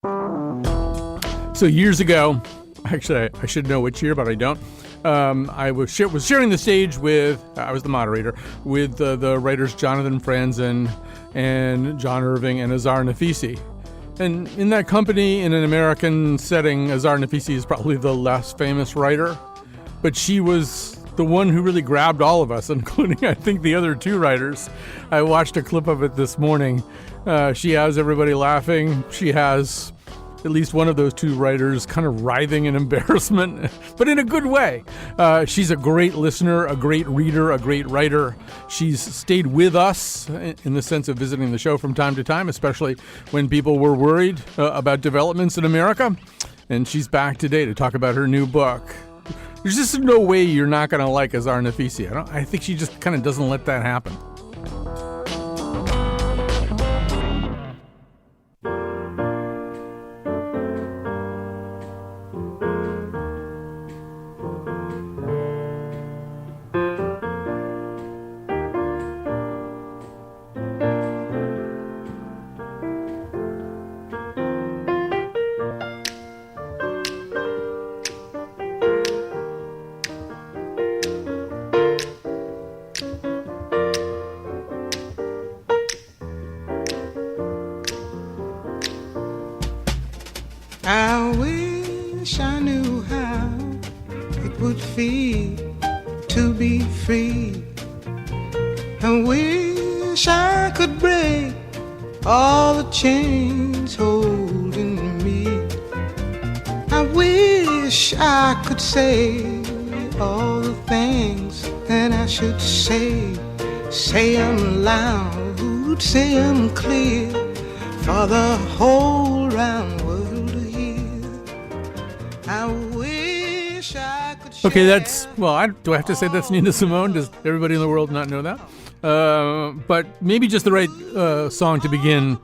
So years ago, actually, I should know which year, but I don't. I was sharing the stage with, I was the moderator, with the writers Jonathan Franzen and John Irving and Azar Nafisi. And in that company, in an American setting, Azar Nafisi is probably the less famous writer, but she was the one who really grabbed all of us, including, I think, the other two writers. I watched a clip of it this morning. She has everybody laughing. She has at least one of those two writers kind of writhing in embarrassment, but in a good way. She's a great listener, a great reader, a great writer. She's stayed with us in the sense of visiting the show from time to time, especially when people were worried about developments in America. And she's back today to talk about her new book. There's just no way you're not going to like Azar Nafisi. I think she just kind of doesn't let that happen. I wish I knew how it would feel to be free. I wish I could break all the chains holding me. I wish I could say all the things that I should say. Say them loud, say them clear for the whole round world. Okay, that's, well, do I have to say that's Nina Simone? Does everybody in the world not know that? But maybe just the right song to begin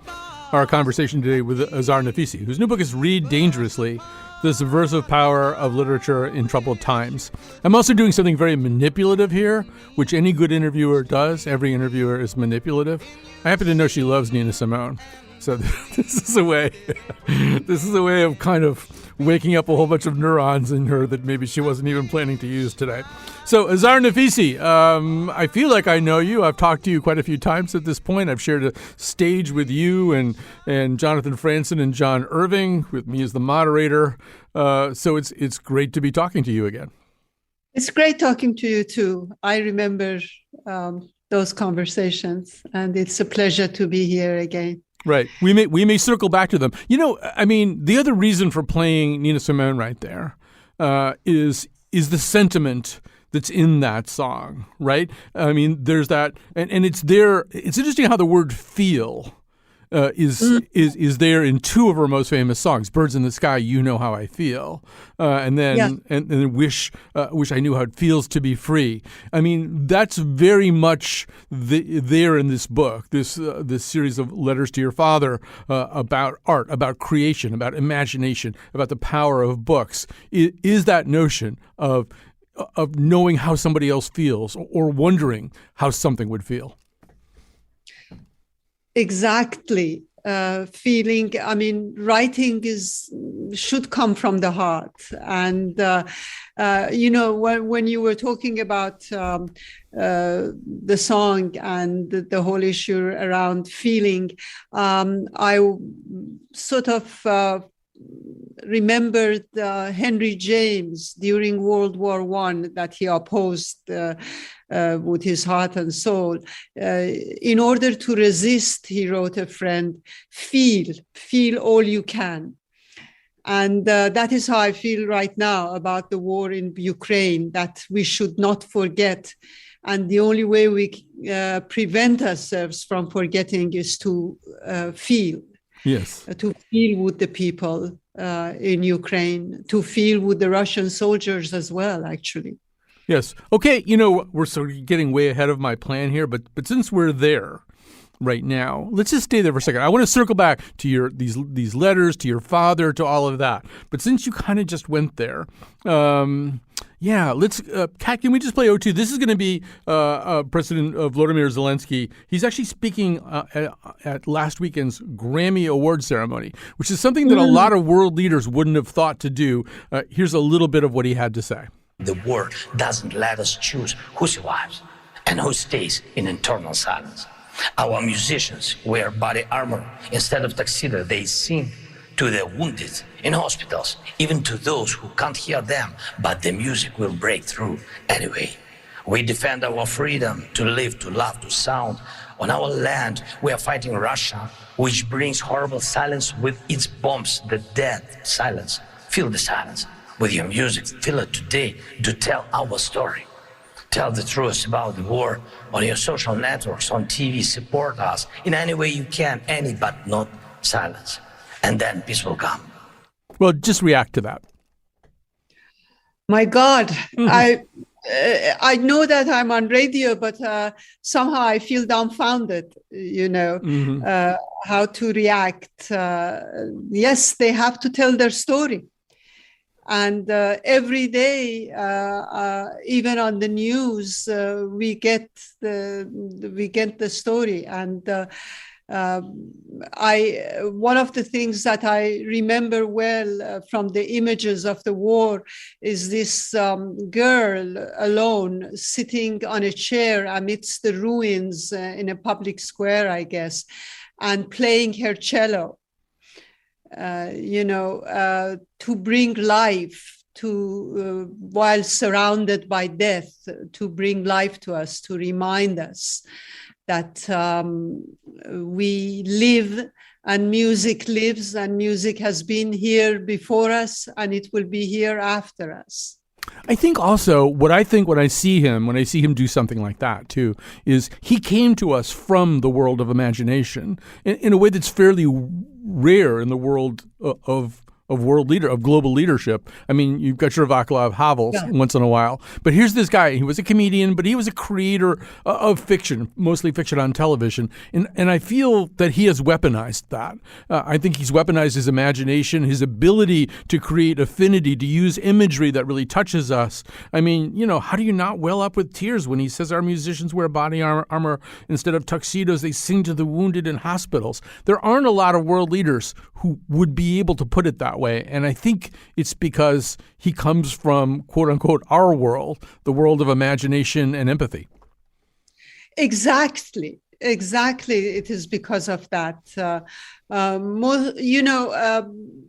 our conversation today with Azar Nafisi, whose new book is Read Dangerously, The Subversive Power of Literature in Troubled Times. I'm also doing something very manipulative here, which any good interviewer does. Every interviewer is manipulative. I happen to know she loves Nina Simone. So this is a way of kind of waking up a whole bunch of neurons in her that maybe she wasn't even planning to use today. So Azar Nafisi, I feel like I know you. I've talked to you quite a few times at this point. I've shared a stage with you and Jonathan Franzen and John Irving, with me as the moderator. So it's great to be talking to you again. It's great talking to you too. I remember those conversations, and it's a pleasure to be here again. Right. We may circle back to them. You know, I mean, the other reason for playing Nina Simone right there is the sentiment that's in that song, right? I mean, there's that, and it's there. It's interesting how the word "feel" is there in two of her most famous songs, "Birds in the Sky," "You Know How I Feel," and then wish I knew how it feels to be free. I mean, that's very much there in this book, this series of letters to your father about art, about creation, about imagination, about the power of books. Is that notion of knowing how somebody else feels or wondering how something would feel. Exactly. Feeling, I mean, writing should come from the heart. And, when you were talking about the song and the whole issue around feeling, I sort of remembered Henry James during World War I, that he opposed with his heart and soul. In order to resist, he wrote a friend, feel all you can. And that is how I feel right now about the war in Ukraine, that we should not forget. And the only way we prevent ourselves from forgetting is to feel. Yes. To feel with the people in Ukraine, to feel with the Russian soldiers as well, actually. Yes. Okay, we're sort of getting way ahead of my plan here, but since we're there right now, let's just stay there for a second. I want to circle back to these letters, to your father, to all of that. But since you kind of just went there, Yeah, let's. Kat, can we just play O2? This is going to be President Volodymyr Zelensky. He's actually speaking at last weekend's Grammy Award ceremony, which is something that a lot of world leaders wouldn't have thought to do. Here's a little bit of what he had to say. The war doesn't let us choose who survives and who stays in eternal silence. Our musicians wear body armor instead of tuxedo. They sing to the wounded in hospitals, even to those who can't hear them, but the music will break through anyway. We defend our freedom to live, to love, to sound. On our land, we are fighting Russia, which brings horrible silence with its bombs, the dead silence. Feel the silence with your music. Feel it today to tell our story. Tell the truth about the war on your social networks, on TV. Support us in any way you can, any but not silence. And then peace will come. Well, just react to that. My God, I know that I'm on radio, but somehow I feel dumbfounded, how to react. Yes, they have to tell their story. And every day, even on the news, we get the story. And one of the things that I remember well from the images of the war is this girl alone sitting on a chair amidst the ruins in a public square, I guess, and playing her cello. To bring life to while surrounded by death, to bring life to us, to remind us that we live and music lives, and music has been here before us and it will be here after us. I think also when I see him do something like that too, is he came to us from the world of imagination in a way that's fairly rare in the world of global leadership. I mean, you've got your Václav Havels once in a while, but here's this guy. He was a comedian, but he was a creator of fiction, mostly fiction on television. And I feel that he has weaponized that. I think he's weaponized his imagination, his ability to create affinity, to use imagery that really touches us. I mean, how do you not well up with tears when he says our musicians wear body armor instead of tuxedos? They sing to the wounded in hospitals. There aren't a lot of world leaders who would be able to put it that way. And I think it's because he comes from, quote unquote, our world, the world of imagination and empathy. Exactly. It is because of that.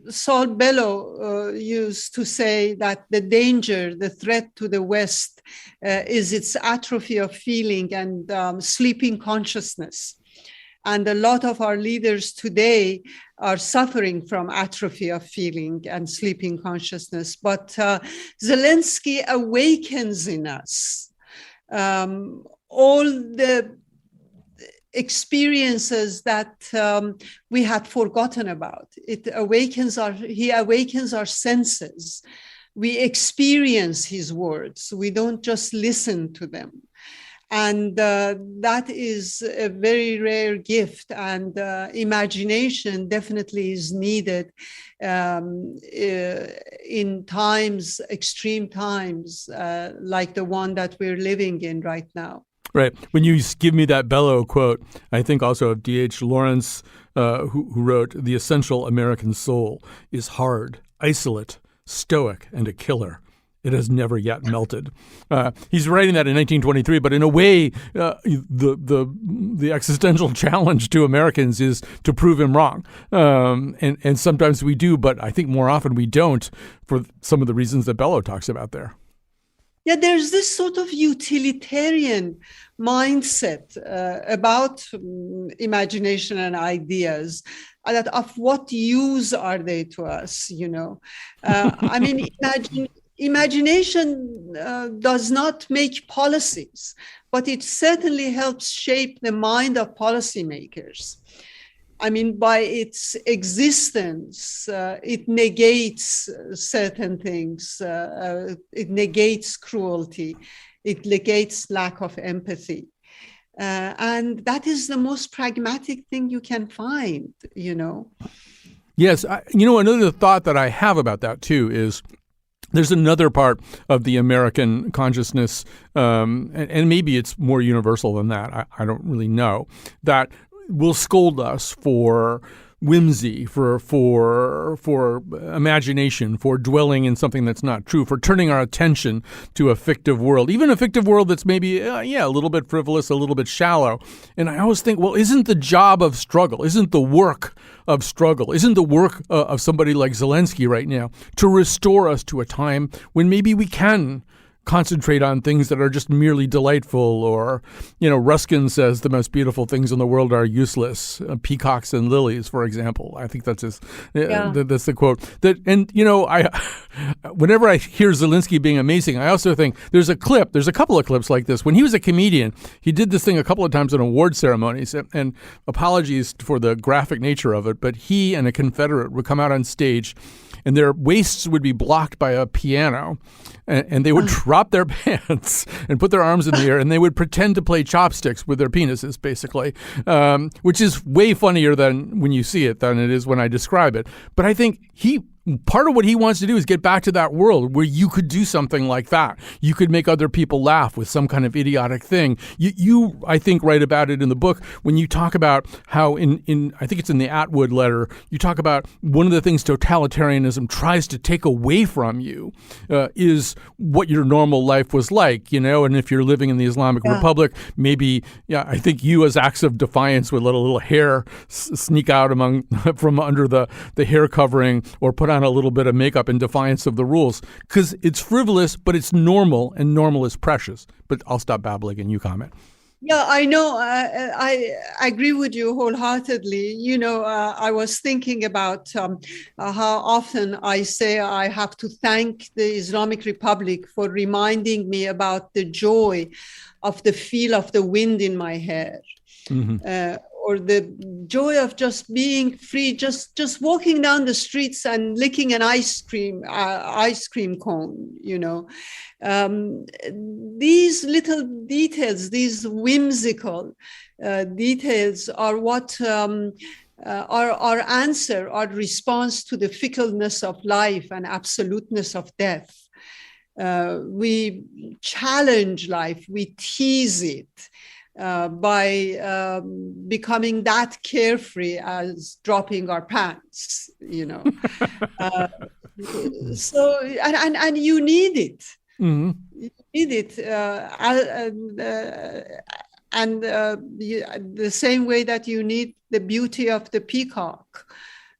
Saul Bellow used to say that the threat to the West is its atrophy of feeling and sleeping consciousness. And a lot of our leaders today are suffering from atrophy of feeling and sleeping consciousness. But Zelensky awakens in us all the experiences that we had forgotten about. He awakens our senses. We experience his words. We don't just listen to them. And that is a very rare gift, and imagination definitely is needed in times, extreme times, like the one that we're living in right now. Right. When you give me that Bellow quote, I think also of D.H. Lawrence, who wrote, "The essential American soul is hard, isolate, stoic, and a killer. It has never yet melted." He's writing that in 1923, but in a way, the existential challenge to Americans is to prove him wrong. And sometimes we do, but I think more often we don't, for some of the reasons that Bellow talks about there. Yeah, there's this sort of utilitarian mindset about imagination and ideas, that of what use are they to us, Imagination does not make policies, but it certainly helps shape the mind of policymakers. By its existence, it negates certain things. It negates cruelty. It negates lack of empathy. And that is the most pragmatic thing you can find, Yes. Another thought that I have about that, too, is there's another part of the American consciousness, and maybe it's more universal than that. I don't really know, that will scold us for whimsy, for imagination, for dwelling in something that's not true, for turning our attention to a fictive world, even a fictive world that's maybe, a little bit frivolous, a little bit shallow. And I always think, well, isn't the job of struggle, isn't the work of struggle, isn't the work of somebody like Zelensky right now to restore us to a time when maybe we can concentrate on things that are just merely delightful, or, Ruskin says the most beautiful things in the world are useless, peacocks and lilies, for example. I think that's that's the quote. Whenever I hear Zelensky being amazing, I also think there's a couple of clips like this. When he was a comedian, he did this thing a couple of times in award ceremonies, and apologies for the graphic nature of it, but he and a Confederate would come out on stage and their waists would be blocked by a piano, and they would drop their pants and put their arms in the air, and they would pretend to play chopsticks with their penises, basically, which is way funnier than when you see it than it is when I describe it. But I think part of what he wants to do is get back to that world where you could do something like that. You could make other people laugh with some kind of idiotic thing. You I think, write about it in the book when you talk about how in I think it's in the Atwood letter, you talk about one of the things totalitarianism tries to take away from you is what your normal life was like, and if you're living in the Islamic Republic, maybe, I think you as acts of defiance would let a little hair sneak out from under the hair covering, or put on a little bit of makeup in defiance of the rules, because it's frivolous, but it's normal, and normal is precious. But I'll stop babbling and you comment. Yeah, I know. I agree with you wholeheartedly. I was thinking about how often I say I have to thank the Islamic Republic for reminding me about the joy of the feel of the wind in my hair. Mm-hmm. Or the joy of just being free, just walking down the streets and licking an ice cream cone, These little details, these whimsical details are what our answer, our response to the fickleness of life and absoluteness of death. We challenge life, we tease it. By becoming that carefree as dropping our pants, So, and you need it. Mm-hmm. You need it. The same way that you need the beauty of the peacock.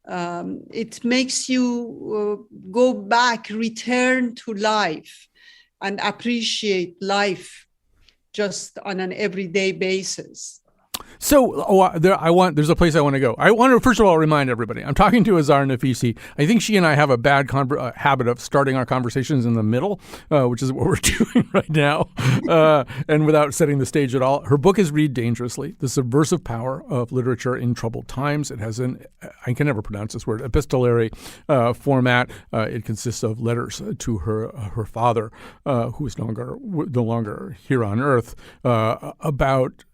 It makes you go back, return to life, and appreciate life just on an everyday basis. So there's a place I want to go. I want to, first of all, remind everybody, I'm talking to Azar Nafisi. I think she and I have a bad habit of starting our conversations in the middle, which is what we're doing right now, and without setting the stage at all. Her book is Read Dangerously, The Subversive Power of Literature in Troubled Times. It has I can never pronounce this word, epistolary format. It consists of letters to her father, who is no longer here on Earth, about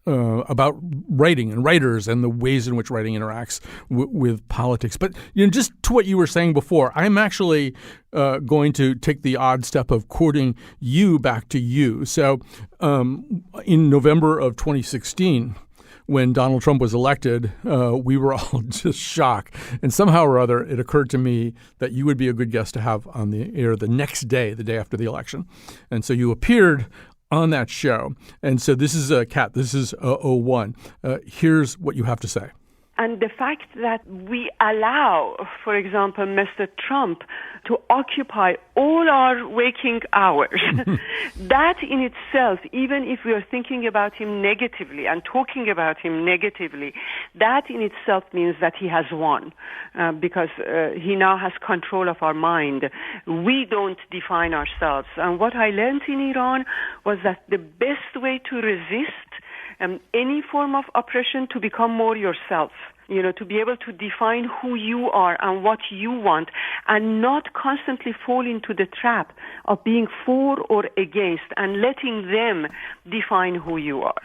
writing and writers and the ways in which writing interacts with politics. But just to what you were saying before, I'm actually going to take the odd step of quoting you back to you. So in November of 2016, when Donald Trump was elected, we were all just shocked. And somehow or other, it occurred to me that you would be a good guest to have on the air the next day, the day after the election. And so you appeared on that show. And so this is Kat, this is 01. Here's what you have to say. And the fact that we allow, for example, Mr. Trump to occupy all our waking hours, that in itself, even if we are thinking about him negatively and talking about him negatively, that in itself means that he has won, because he now has control of our mind. We don't define ourselves. And what I learned in Iran was that the best way to resist any form of oppression, to become more yourself, to be able to define who you are and what you want, and not constantly fall into the trap of being for or against and letting them define who you are.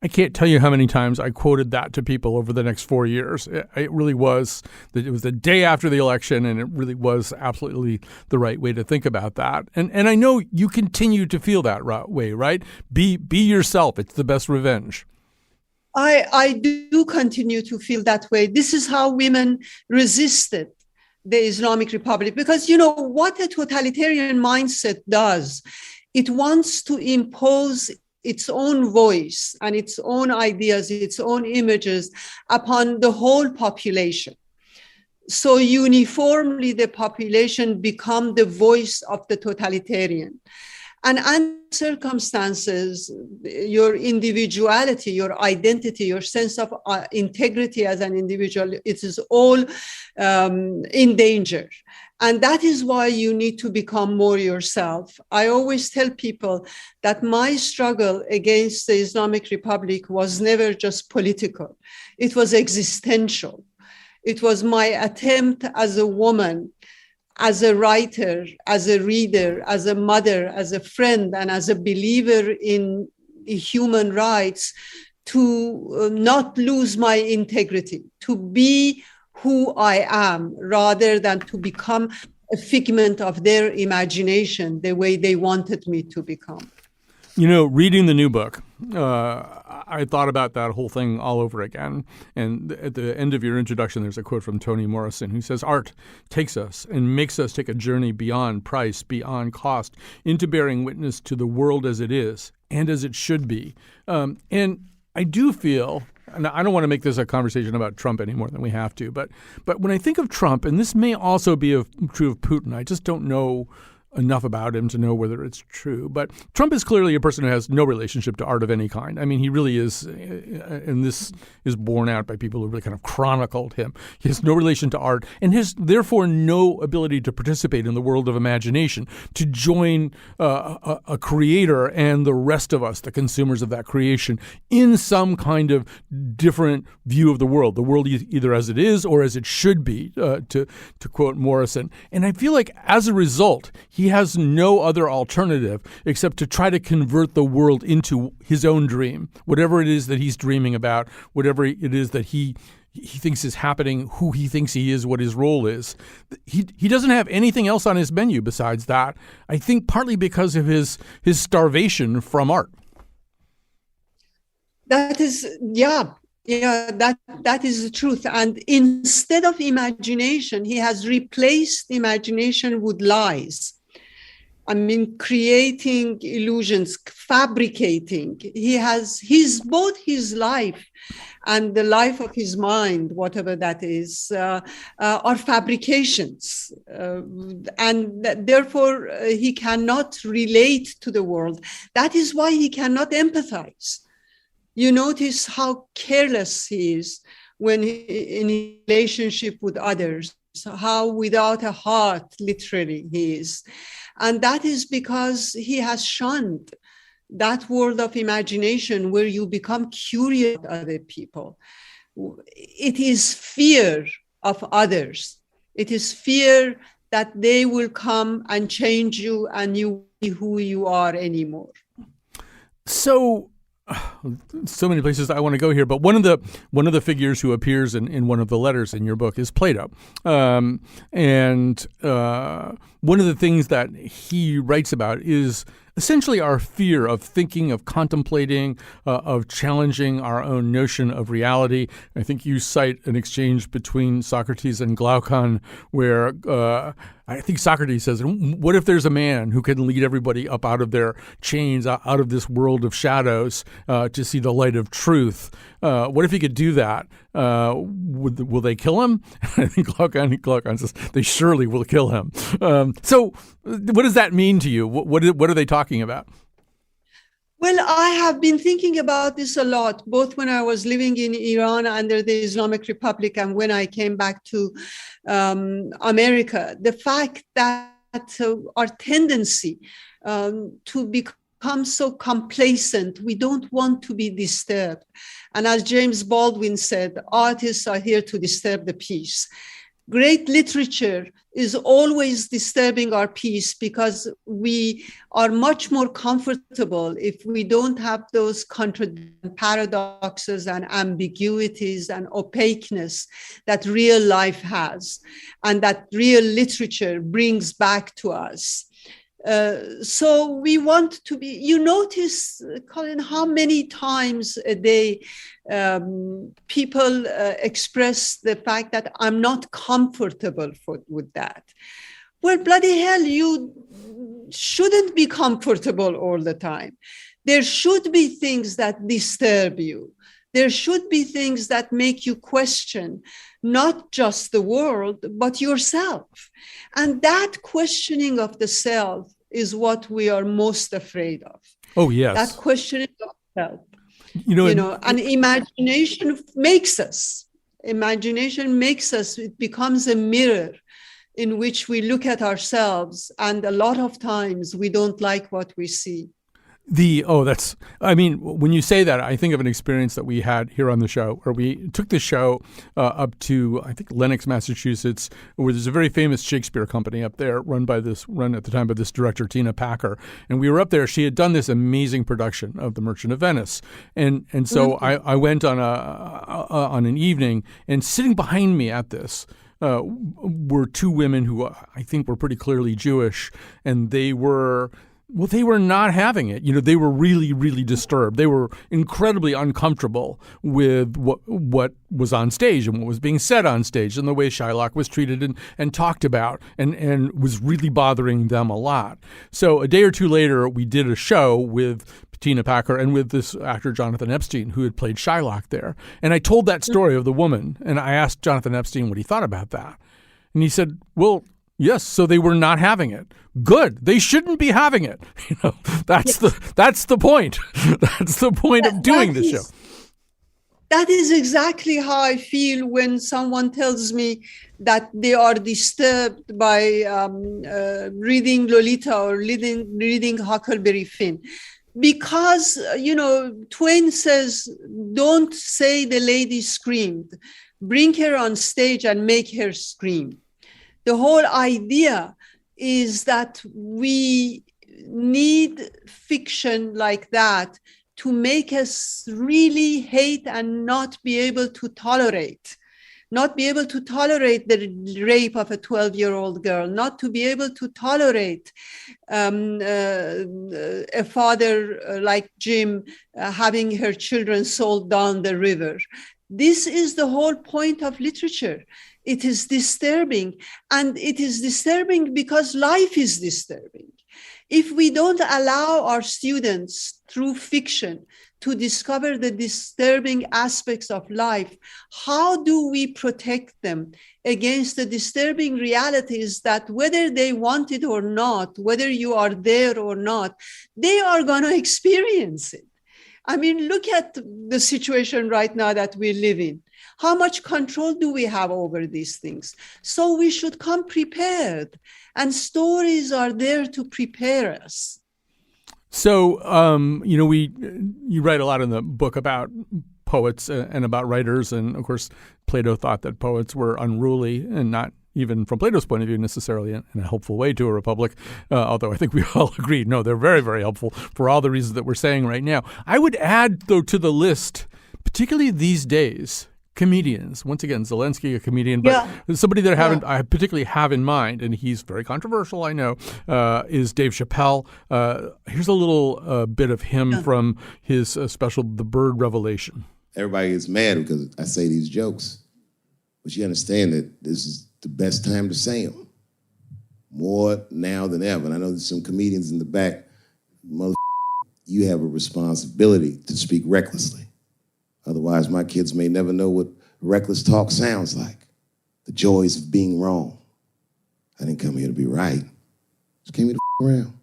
I can't tell you how many times I quoted that to people over the next 4 years. It really was, it was the day after the election, and it really was absolutely the right way to think about that. And I know you continue to feel that way, right? Be yourself. It's the best revenge. I do continue to feel that way. This is how women resisted the Islamic Republic, because you know what a totalitarian mindset does. It wants to impose its own voice and its own ideas, its own images upon the whole population. So uniformly, the population become the voice of the totalitarian. And under circumstances, your individuality, your identity, your sense of integrity as an individual, it is all in danger. And that is why you need to become more yourself. I always tell people that my struggle against the Islamic Republic was never just political. It was existential. It was my attempt as a woman, as a writer, as a reader, as a mother, as a friend, and as a believer in human rights, to not lose my integrity, to be who I am, rather than to become a figment of their imagination the way they wanted me to become. You know, reading the new book, I thought about that whole thing all over again. And at the end of your introduction, there's a quote from Toni Morrison, who says, "Art takes us and makes us take a journey beyond price, beyond cost, into bearing witness to the world as it is and as it should be." And I do feel, and I don't want to make this a conversation about Trump any more than we have to, but when I think of Trump, and this may also be true of Putin, I just don't know enough about him to know whether it's true. But Trump is clearly a person who has no relationship to art of any kind. I mean, he really is, and this is borne out by people who really kind of chronicled him. He has no relation to art and has therefore no ability to participate in the world of imagination, to join a creator and the rest of us, the consumers of that creation, in some kind of different view of the world either as it is or as it should be, to quote Morrison. And I feel like as a result, he has no other alternative except to try to convert the world into his own dream, whatever it is that he's dreaming about, whatever it is that he thinks is happening, who he thinks he is, what his role is. He doesn't have anything else on his menu besides that, I think partly because of his starvation from art. That is, that is the truth. And instead of imagination, he has replaced imagination with lies. I mean, creating illusions, fabricating. He has both his life and the life of his mind, whatever that is, are fabrications. And therefore, he cannot relate to the world. That is why he cannot empathize. You notice how careless he is when in relationship with others, how without a heart, literally, he is. And that is because he has shunned that world of imagination where you become curious about other people. It is fear of others. It is fear that they will come and change you and you won't be who you are anymore. So many places I want to go here, but one of the figures who appears in one of the letters in your book is Plato, and one of the things that he writes about is essentially our fear of thinking, of contemplating, of challenging our own notion of reality. I think you cite an exchange between Socrates and Glaucon where I think Socrates says, what if there's a man who can lead everybody up out of their chains, out of this world of shadows to see the light of truth? What if he could do that? Will they kill him? I think Glaucon says they surely will kill him. So what does that mean to you? What are they talking about? Well, I have been thinking about this a lot, both when I was living in Iran under the Islamic Republic and when I came back to America. The fact that our tendency to become so complacent, we don't want to be disturbed. And as James Baldwin said, artists are here to disturb the peace. great literature is always disturbing our peace because we are much more comfortable if we don't have those paradoxes and ambiguities and opaqueness that real life has and that real literature brings back to us. So we want to be, you notice, Colin, how many times a day people express the fact that I'm not comfortable with that. Well, bloody hell, you shouldn't be comfortable all the time. There should be things that disturb you. There should be things that make you question not just the world, but yourself. And that questioning of the self is what we are most afraid of. Oh, yes. That questioning of self. And imagination makes us. It becomes a mirror in which we look at ourselves. And a lot of times we don't like what we see. When you say that, I think of an experience that we had here on the show where we took the show up to, I think, Lenox, Massachusetts, where there's a very famous Shakespeare company up there run at the time by this director, Tina Packer. And we were up there. She had done this amazing production of The Merchant of Venice. And so I went on an evening, and sitting behind me at this were two women who I think were pretty clearly Jewish, and they were not having it. They were really, really disturbed. They were incredibly uncomfortable with what was on stage and what was being said on stage and the way Shylock was treated and talked about and was really bothering them a lot. So a day or two later, we did a show with Tina Packer and with this actor, Jonathan Epstein, who had played Shylock there. And I told that story of the woman, and I asked Jonathan Epstein what he thought about that. And he said, well, yes, so they were not having it. Good. They shouldn't be having it. That's the point. That's the point of doing the show. That is exactly how I feel when someone tells me that they are disturbed by reading Lolita or reading Huckleberry Finn. Because, Twain says, don't say the lady screamed. Bring her on stage and make her scream. The whole idea is that we need fiction like that to make us really hate and not be able to tolerate the rape of a 12-year-old girl, not to be able to tolerate a father like Jim having her children sold down the river. This is the whole point of literature. It is disturbing, and it is disturbing because life is disturbing. If we don't allow our students through fiction to discover the disturbing aspects of life, how do we protect them against the disturbing realities that whether they want it or not, whether you are there or not, they are going to experience it? I mean, look at the situation right now that we live in. How much control do we have over these things? So we should come prepared, and stories are there to prepare us. So, you write a lot in the book about poets and about writers. And of course, Plato thought that poets were unruly, and not even from Plato's point of view necessarily in a helpful way to a republic, although I think we all agree, no, they're very, very helpful for all the reasons that we're saying right now. I would add, though, to the list, particularly these days, comedians. Once again, Zelensky, a comedian, but somebody that I particularly have in mind, and he's very controversial, I know, is Dave Chappelle. Here's a little bit of him from his special, The Bird Revelation. Everybody gets mad because I say these jokes, but you understand that this is the best time to say them. More now than ever. And I know there's some comedians in the back. You have a responsibility to speak recklessly. Otherwise, my kids may never know what reckless talk sounds like. The joys of being wrong. I didn't come here to be right. Just came here to around.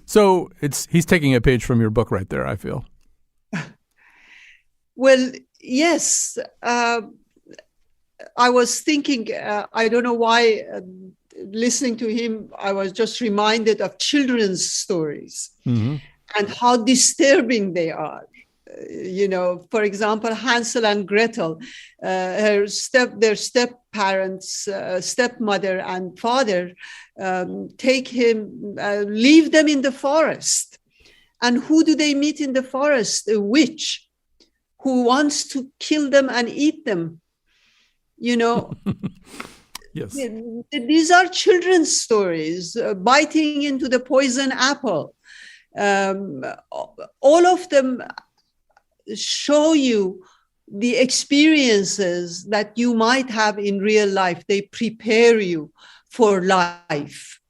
So he's taking a page from your book right there, I feel. Well, yes. I was thinking, I don't know why, listening to him, I was just reminded of children's stories and how disturbing they are. For example, Hansel and Gretel, their step-parents, stepmother and father, leave them in the forest. And who do they meet in the forest? A witch who wants to kill them and eat them. Yes. These are children's stories, biting into the poison apple. All of them show you the experiences that you might have in real life. They prepare you for life.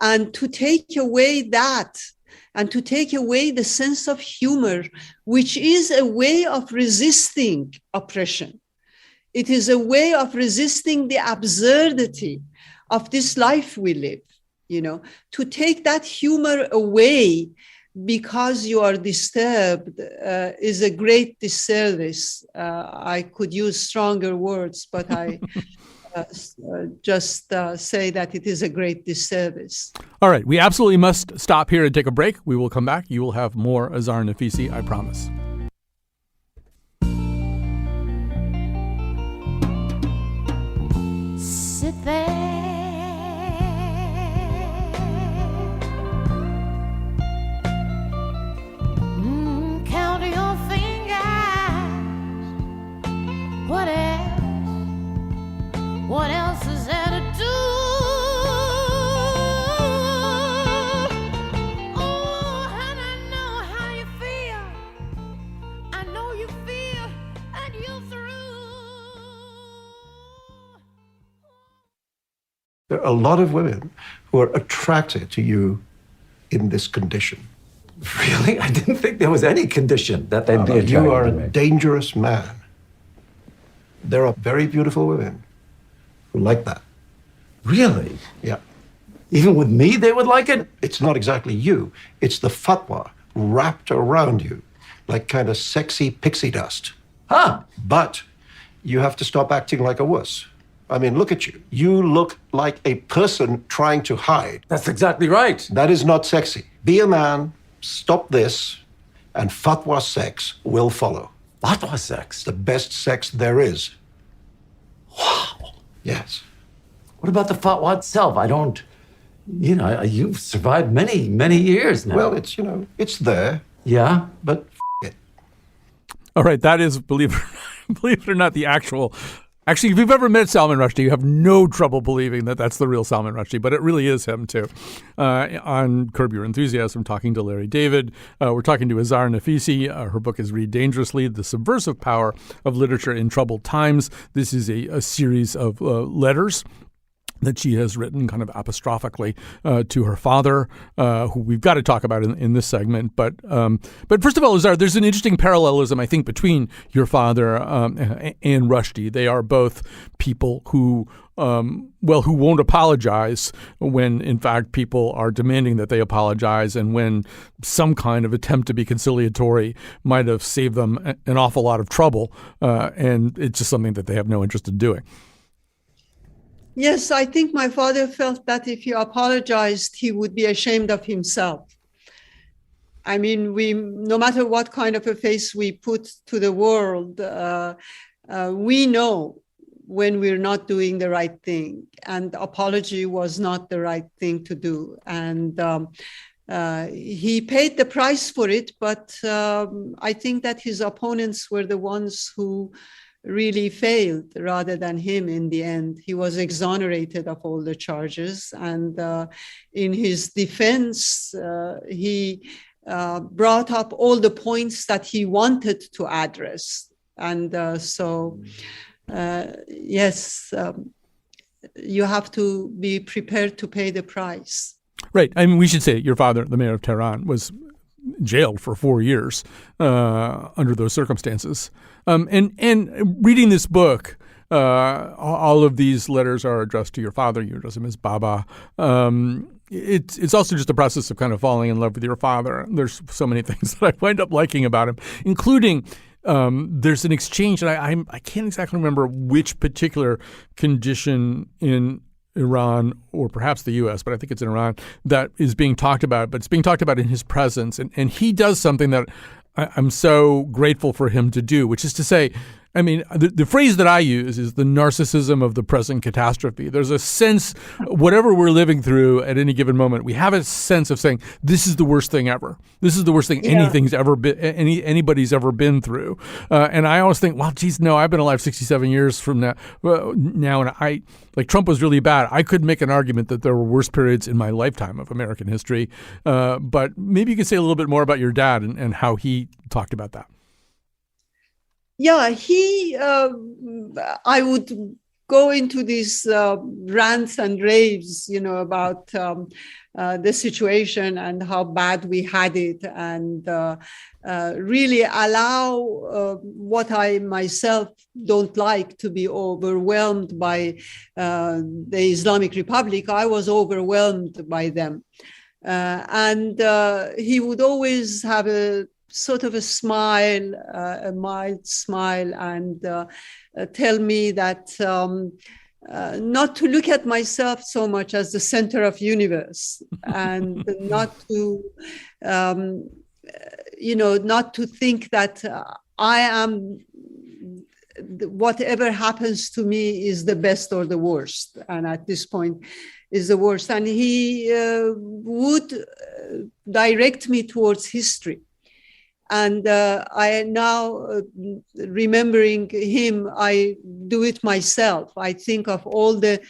And to take away that, and to take away the sense of humor, which is a way of resisting oppression. It is a way of resisting the absurdity of this life we live. To take that humor away because you are disturbed is a great disservice. I could use stronger words, but I just say that it is a great disservice. All right. We absolutely must stop here and take a break. We will come back. You will have more Azar Nafisi, I promise. Sit there, count your fingers. What else is there to do? Oh, and I know how you feel. I know you feel, and you're through. There are a lot of women who are attracted to you in this condition. Really? I didn't think there was any condition that they'd be attracted You are to a me. dangerous man. There are very beautiful women who like that. Really? Yeah. Even with me, they would like it? It's not exactly you. It's the fatwa wrapped around you, like kind of sexy pixie dust. Huh? But you have to stop acting like a wuss. I mean, look at you. You look like a person trying to hide. That's exactly right. That is not sexy. Be a man, stop this, and fatwa sex will follow. Fatwa sex? The best sex there is. Wow. Yes. What about the fatwa itself? I don't, you've survived many, many years now. Well, it's there, Yeah? but it. All right. That is, believe it or not, the actual. Actually, if you've ever met Salman Rushdie, you have no trouble believing that that's the real Salman Rushdie, but it really is him, too. On Curb Your Enthusiasm, talking to Larry David. We're talking to Azar Nafisi. Her book is Read Dangerously, The Subversive Power of Literature in Troubled Times. This is a series of letters that she has written kind of apostrophically to her father, who we've got to talk about in this segment. But first of all, Azar, there's an interesting parallelism, I think, between your father and Rushdie. They are both people who won't apologize when, in fact, people are demanding that they apologize, and when some kind of attempt to be conciliatory might have saved them an awful lot of trouble, and it's just something that they have no interest in doing. Yes, I think my father felt that if he apologized, he would be ashamed of himself. I mean, no matter what kind of a face we put to the world, we know when we're not doing the right thing, and apology was not the right thing to do. And he paid the price for it, but I think that his opponents were the ones who really failed rather than him in the end. He was exonerated of all the charges. And in his defense, he brought up all the points that he wanted to address. And yes, you have to be prepared to pay the price. Right. I mean, we should say your father, the mayor of Tehran, was jailed for 4 years under those circumstances. And reading this book, all of these letters are addressed to your father. You address him as Baba. It's also just a process of kind of falling in love with your father. There's so many things that I wind up liking about him, including there's an exchange, and I can't exactly remember which particular condition in Iran or perhaps the U.S., but I think it's in Iran, that is being talked about, but it's being talked about in his presence. And he does something that I'm so grateful for him to do, which is to say, I mean, the phrase that I use is the narcissism of the present catastrophe. There's a sense, whatever we're living through at any given moment, we have a sense of saying, this is the worst thing ever. This is the worst thing anything's ever been, anybody's ever been through. And I always think, well, geez, no, I've been alive 67 years from now, and Trump was really bad. I could make an argument that there were worse periods in my lifetime of American history. But maybe you could say a little bit more about your dad and how he talked about that. Yeah, I would go into these rants and raves, about the situation and how bad we had it, and really allow what I myself don't like to be overwhelmed by the Islamic Republic. I was overwhelmed by them. And he would always have a sort of a smile, a mild smile, and tell me that not to look at myself so much as the center of universe, and not to, not to think that I am, whatever happens to me is the best or the worst, and at this point is the worst. And he would direct me towards history. And I now, remembering him, I do it myself. I think of all the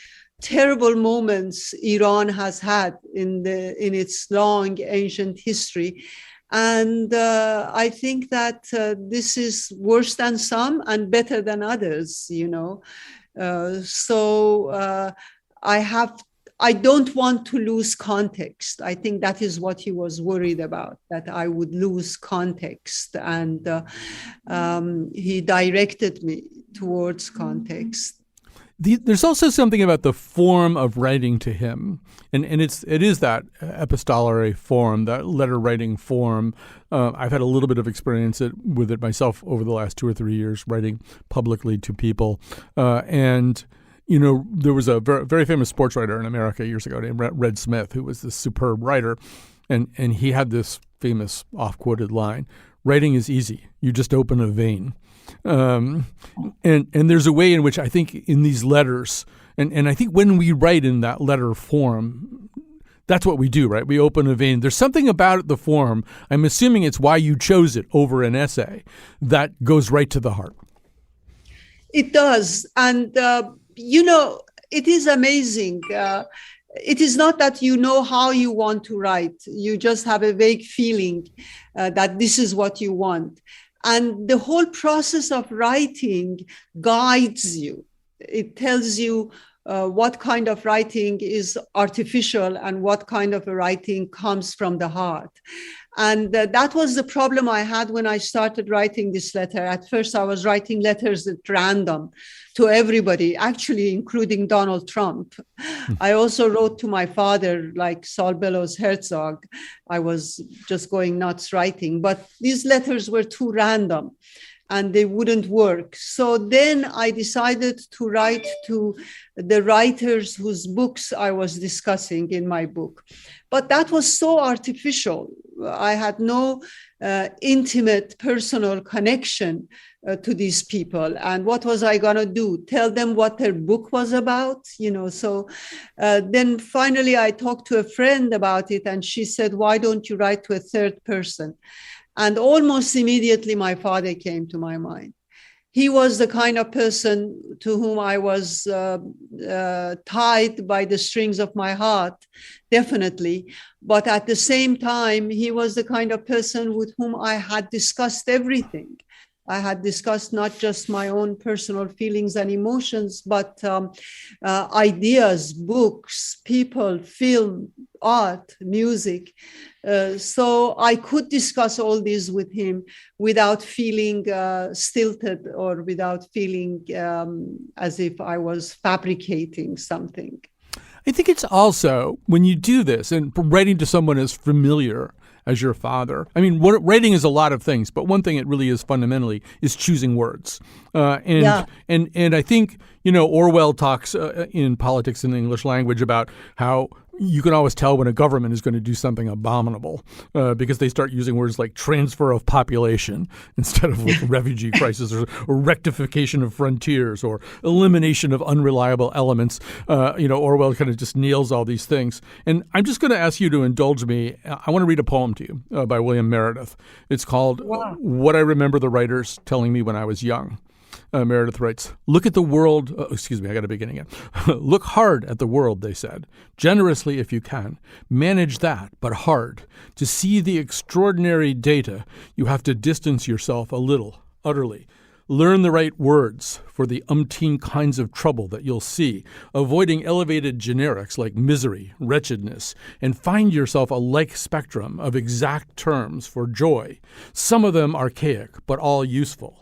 terrible moments Iran has had in its long ancient history. And I think that this is worse than some and better than others, So I don't want to lose context. I think that is what he was worried about, that I would lose context. And he directed me towards context. There's also something about the form of writing to him. And it is that epistolary form, that letter writing form. I've had a little bit of experience with it myself over the last 2 or 3 years, writing publicly to people. There was a very famous sports writer in America years ago named Red Smith, who was this superb writer. And he had this famous oft-quoted line, writing is easy. You just open a vein. And there's a way in which I think in these letters, and I think when we write in that letter form, that's what we do, right? We open a vein. There's something about the form, I'm assuming it's why you chose it over an essay, that goes right to the heart. It does. And it is amazing. It is not that you know how you want to write. You just have a vague feeling that this is what you want. And the whole process of writing guides you. It tells you what kind of writing is artificial and what kind of a writing comes from the heart. And that was the problem I had when I started writing this letter. At first, I was writing letters at random to everybody, actually, including Donald Trump. I also wrote to my father, like Saul Bellows Herzog. I was just going nuts writing. But these letters were too random, and they wouldn't work. So then I decided to write to the writers whose books I was discussing in my book. But that was so artificial. I had no intimate personal connection to these people. And what was I going to do? Tell them what their book was about? So then finally I talked to a friend about it, and she said, why don't you write to a third person? And almost immediately my father came to my mind. He was the kind of person to whom I was tied by the strings of my heart, definitely. But at the same time, he was the kind of person with whom I had discussed everything. I had discussed not just my own personal feelings and emotions, but ideas, books, people, film, art, music. So I could discuss all these with him without feeling stilted or without feeling as if I was fabricating something. I think it's also, when you do this, and writing to someone as familiar as your father. I mean, writing is a lot of things, but one thing it really is fundamentally is choosing words. And I think, Orwell talks in Politics in the English Language about how you can always tell when a government is going to do something abominable because they start using words like transfer of population instead of like refugee crisis or rectification of frontiers or elimination of unreliable elements. Orwell kind of just nails all these things. And I'm just going to ask you to indulge me. I want to read a poem to you by William Meredith. It's called What I Remember the Writers Telling Me When I Was Young. Meredith writes, look at the world. I got to begin again. Look hard at the world, they said. Generously if you can. Manage that, but hard. To see the extraordinary data, you have to distance yourself a little, utterly. Learn the right words for the umpteen kinds of trouble that you'll see, avoiding elevated generics like misery, wretchedness, and find yourself a like spectrum of exact terms for joy, some of them archaic, but all useful.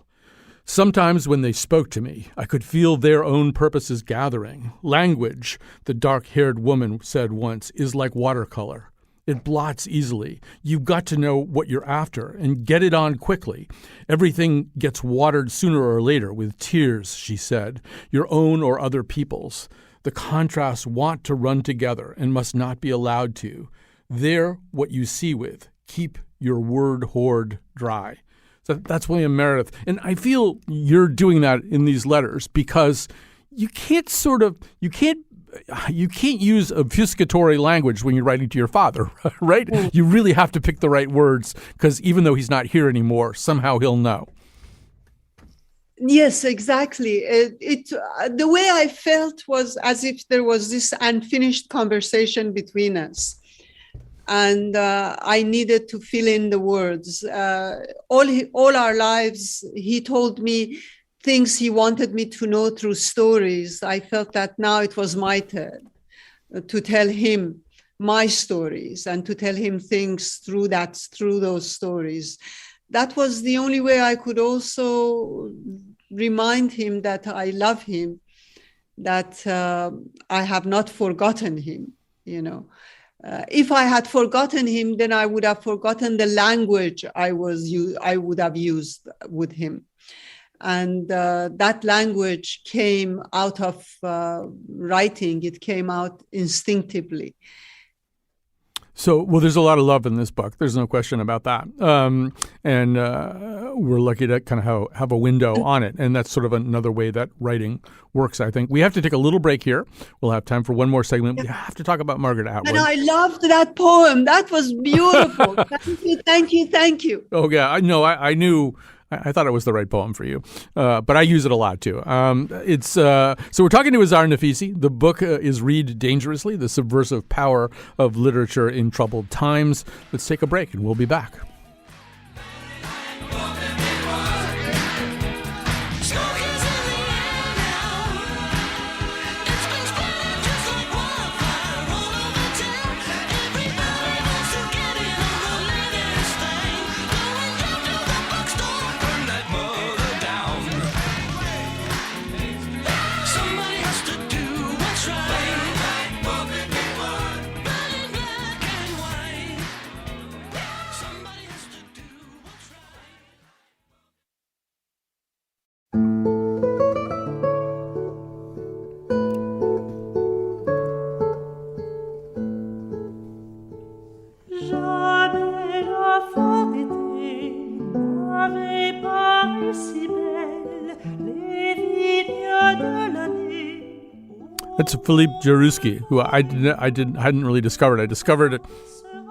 Sometimes when they spoke to me, I could feel their own purposes gathering. Language, the dark-haired woman said once, is like watercolor. It blots easily. You've got to know what you're after and get it on quickly. Everything gets watered sooner or later with tears, she said, your own or other people's. The contrasts want to run together and must not be allowed to. They're what you see with. Keep your word hoard dry. So that's William Meredith. And I feel you're doing that in these letters because you can't use obfuscatory language when you're writing to your father, right? You really have to pick the right words because even though he's not here anymore, somehow he'll know. Yes, exactly. The way I felt was as if there was this unfinished conversation between us. And I needed to fill in the words. All our lives, he told me things he wanted me to know through stories. I felt that now it was my turn to tell him my stories and to tell him things through those stories. That was the only way I could also remind him that I love him, that I have not forgotten him, if I had forgotten him, then I would have forgotten the language I would have used with him. And that language came out of writing. It came out instinctively. So, there's a lot of love in this book. There's no question about that. And we're lucky to kind of have a window on it. And that's sort of another way that writing works, I think. We have to take a little break here. We'll have time for one more segment. We have to talk about Margaret Atwood. And I loved that poem. That was beautiful. Thank you. Oh, yeah. I knew. I thought it was the right poem for you, but I use it a lot too. So we're talking to Azar Nafisi. The book is Read Dangerously, The Subversive Power of Literature in Troubled Times. Let's take a break and we'll be back. That's Philippe Jarouski, who I hadn't really discovered. I discovered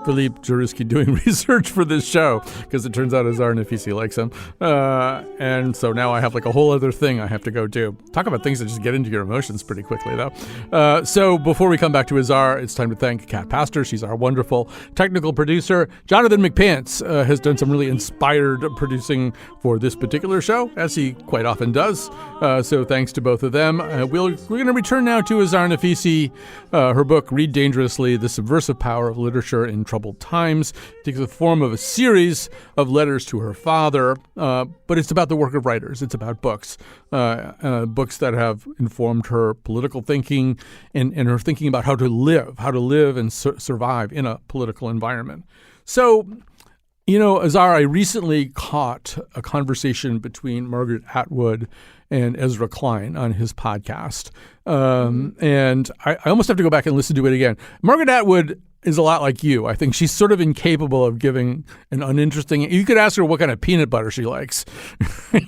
Philippe Jarouski doing research for this show because it turns out Azar Nafisi likes him. And so now I have like a whole other thing I have to go do. Talk about things that just get into your emotions pretty quickly, though. So before we come back to Azar, it's time to thank Kat Pastor. She's our wonderful technical producer. Jonathan McPants has done some really inspired producing for this particular show, as he quite often does. So thanks to both of them. We're going to return now to Azar Nafisi. Her book, Read Dangerously, The Subversive Power of Literature in Troubled Times. It takes the form of a series of letters to her father, but it's about the work of writers. It's about books, books that have informed her political thinking and her thinking about how to live and survive in a political environment. So, Azar, I recently caught a conversation between Margaret Atwood and Ezra Klein on his podcast. And I almost have to go back and listen to it again. Margaret Atwood is a lot like you. I think she's sort of incapable of giving an uninteresting. You could ask her what kind of peanut butter she likes.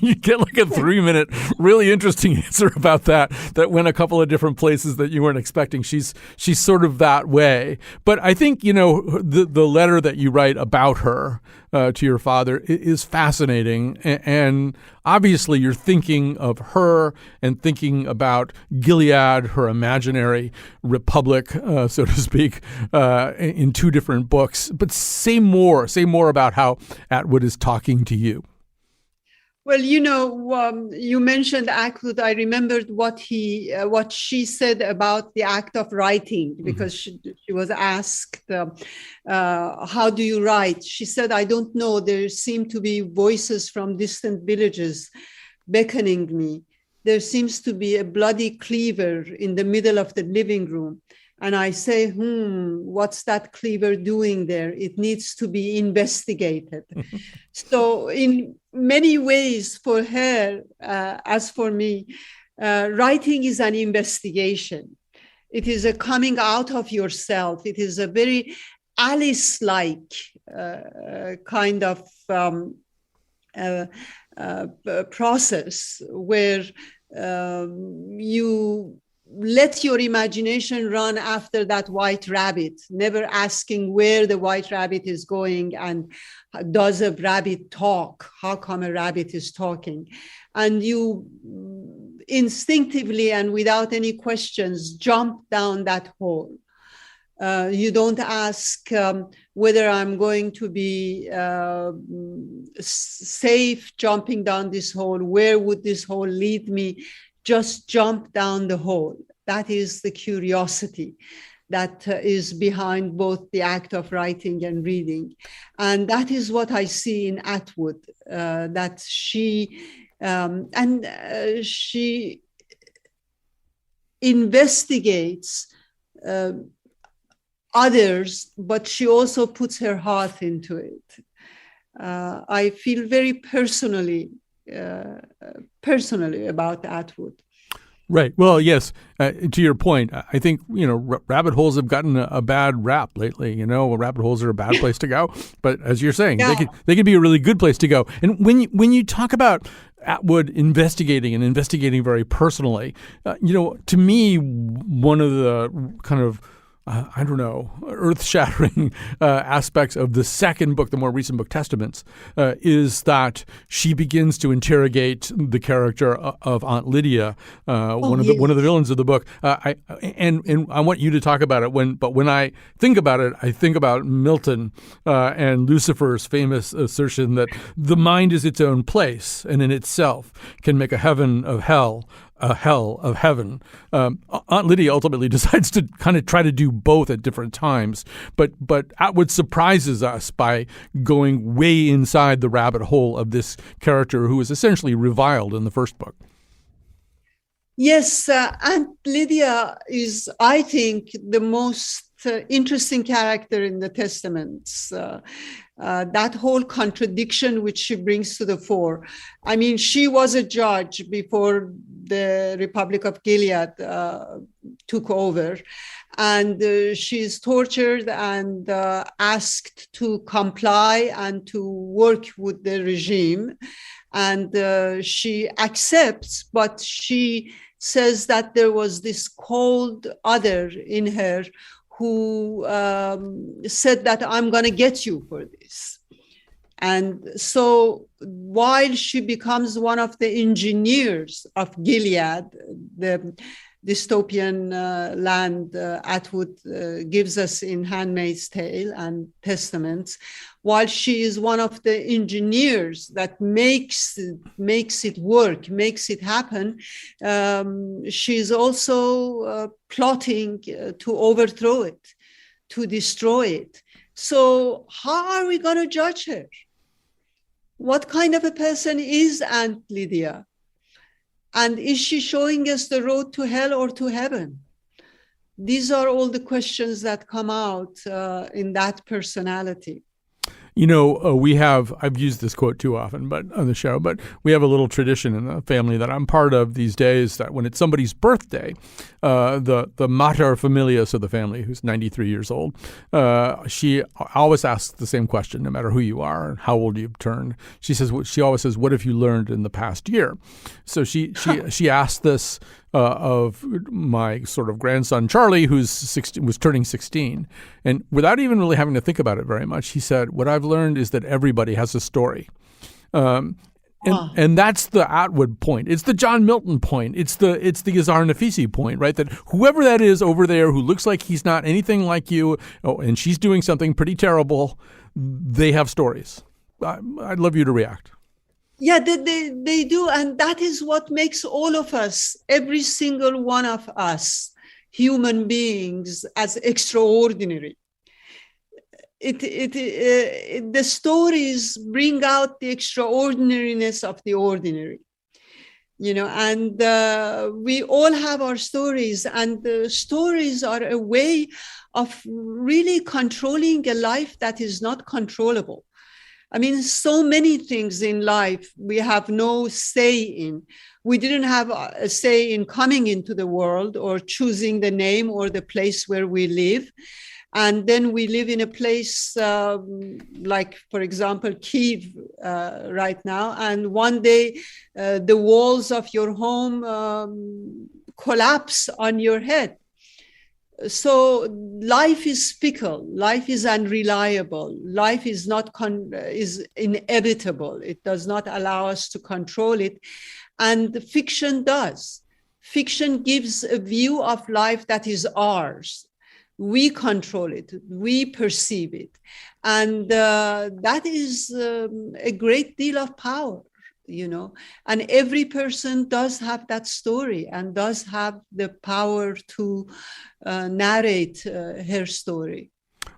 You get like a 3-minute, really interesting answer about that went a couple of different places that you weren't expecting. She's sort of that way. But I think, the letter that you write about her to your father is fascinating. And obviously you're thinking of her and thinking about Gilead, her imaginary republic, so to speak, in 2 different books. But say more about how Atwood is talking to you. Well, you mentioned Atwood. I remembered what she said about the act of writing, because she was asked, how do you write? She said, I don't know. There seem to be voices from distant villages beckoning me. There seems to be a bloody cleaver in the middle of the living room. And I say, what's that cleaver doing there? It needs to be investigated. So in many ways for her, as for me, writing is an investigation. It is a coming out of yourself. It is a very Alice-like kind of process where you let your imagination run after that white rabbit, never asking where the white rabbit is going and does a rabbit talk? How come a rabbit is talking? And you instinctively and without any questions jump down that hole. You don't ask whether I'm going to be safe jumping down this hole. Where would this hole lead me? Just jump down the hole. That is the curiosity that is behind both the act of writing and reading. And that is what I see in Atwood, that she investigates others, but she also puts her heart into it. I feel very personally about Atwood. Right. Well, yes. To your point, I think, rabbit holes have gotten a bad rap lately. Rabbit holes are a bad place to go. But as you're saying, they could be a really good place to go. And when you talk about Atwood investigating very personally, to me, one of the kind of earth-shattering aspects of the second book, the more recent book, Testaments, is that she begins to interrogate the character of Aunt Lydia, one of the villains of the book. And I want you to talk about it. When I think about it, I think about Milton and Lucifer's famous assertion that the mind is its own place and in itself can make a heaven of hell, a hell of heaven. Aunt Lydia ultimately decides to kind of try to do both at different times, but Atwood surprises us by going way inside the rabbit hole of this character who is essentially reviled in the first book. Yes, Aunt Lydia is, I think, the most interesting character in the Testaments. That whole contradiction which she brings to the fore. I mean, she was a judge before the Republic of Gilead took over, and she's tortured and asked to comply and to work with the regime. And she accepts, but she says that there was this cold other in her who said that I'm going to get you for this. And so while she becomes one of the engineers of Gilead, the dystopian land Atwood gives us in Handmaid's Tale and Testaments, while she is one of the engineers that makes it work, makes it happen, she's also plotting to overthrow it, to destroy it. So how are we going to judge her? What kind of a person is Aunt Lydia? And is she showing us the road to hell or to heaven? These are all the questions that come out in that personality. I've used this quote too often, but on the show, but we have a little tradition in the family that I'm part of these days that when it's somebody's birthday, the mater familias of the family, who's 93 years old, she always asks the same question, no matter who you are and how old you've turned. She always says, "What have you learned in the past year?" So she asked this of my sort of grandson Charlie, was turning 16, and without even really having to think about it very much, he said, "What I've learned is that everybody has a story." And that's the Atwood point. It's the John Milton point. It's the Azar Nafisi point, right? That whoever that is over there who looks like he's not anything like you, and she's doing something pretty terrible, they have stories. I'd love you to react. Yeah, they do. And that is what makes all of us, every single one of us, human beings, as extraordinary. The stories bring out the extraordinariness of the ordinary, and we all have our stories, and the stories are a way of really controlling a life that is not controllable. I mean, so many things in life we have no say in. We didn't have a say in coming into the world or choosing the name or the place where we live. And then we live in a place like, for example, Kyiv right now. And one day the walls of your home collapse on your head. So life is fickle, life is unreliable, life is is inevitable. It does not allow us to control it. And fiction does. Fiction gives a view of life that is ours. We control it, we perceive it. And that is a great deal of power. And every person does have that story and does have the power to narrate her story.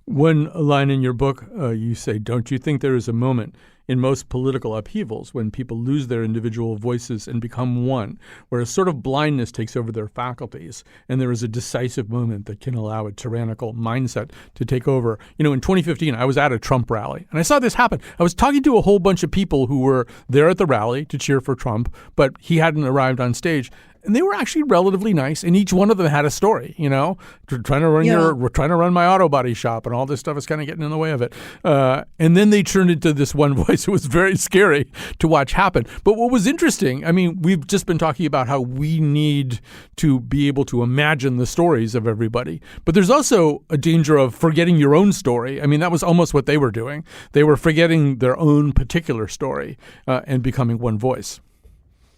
One line in your book, you say, "Don't you think there is a moment in most political upheavals when people lose their individual voices and become one, where a sort of blindness takes over their faculties, and there is a decisive moment that can allow a tyrannical mindset to take over?" In 2015, I was at a Trump rally, and I saw this happen. I was talking to a whole bunch of people who were there at the rally to cheer for Trump, but he hadn't arrived on stage. And they were actually relatively nice, and each one of them had a story, trying to run my auto body shop, and all this stuff is kind of getting in the way of it. And then they turned into this one voice. It was very scary to watch happen. But what was interesting, I mean, we've just been talking about how we need to be able to imagine the stories of everybody. But there's also a danger of forgetting your own story. I mean, that was almost what they were doing. They were forgetting their own particular story and becoming one voice.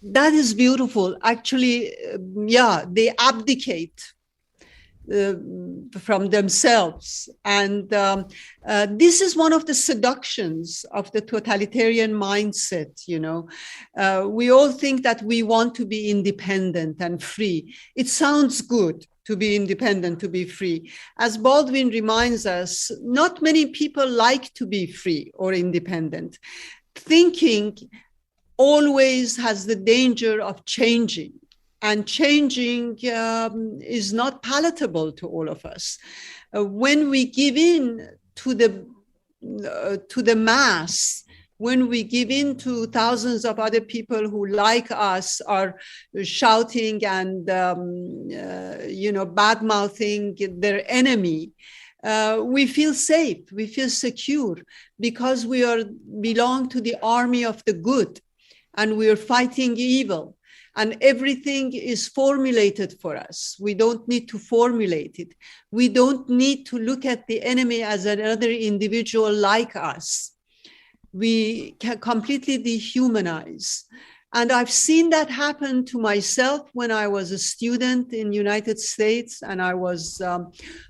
That is beautiful. Actually, they abdicate from themselves. And this is one of the seductions of the totalitarian mindset. We all think that we want to be independent and free. It sounds good to be independent, to be free. As Baldwin reminds us, not many people like to be free or independent. Thinking always has the danger of changing, and changing is not palatable to all of us. When we give in to the mass, when we give in to thousands of other people who, like us, are shouting and bad-mouthing their enemy, we feel safe, we feel secure, because we belong to the army of the good. And we are fighting evil, and everything is formulated for us. We don't need to formulate it. We don't need to look at the enemy as another individual like us. We can completely dehumanize. And I've seen that happen to myself when I was a student in the United States, and I was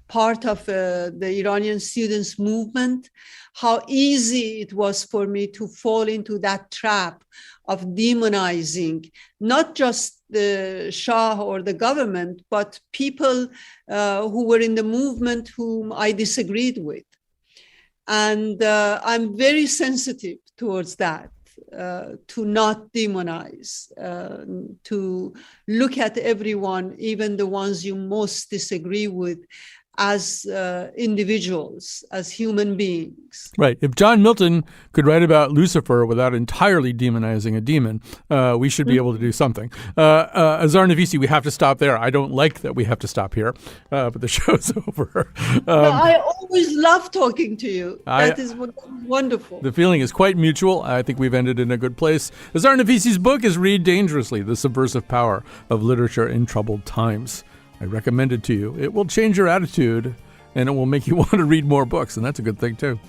part of the Iranian students' movement, how easy it was for me to fall into that trap of demonizing not just the Shah or the government, but people who were in the movement whom I disagreed with. And I'm very sensitive towards that, to not demonize, to look at everyone, even the ones you most disagree with, as individuals, as human beings. Right. If John Milton could write about Lucifer without entirely demonizing a demon, we should be able to do something. Azar Nafisi, we have to stop there. I don't like that we have to stop here, but the show's over. I always love talking to you. That is wonderful. The feeling is quite mutual. I think we've ended in a good place. Azar Nafisi's book is Read Dangerously, The Subversive Power of Literature in Troubled Times. I recommend it to you. It will change your attitude, and it will make you want to read more books, and that's a good thing, too.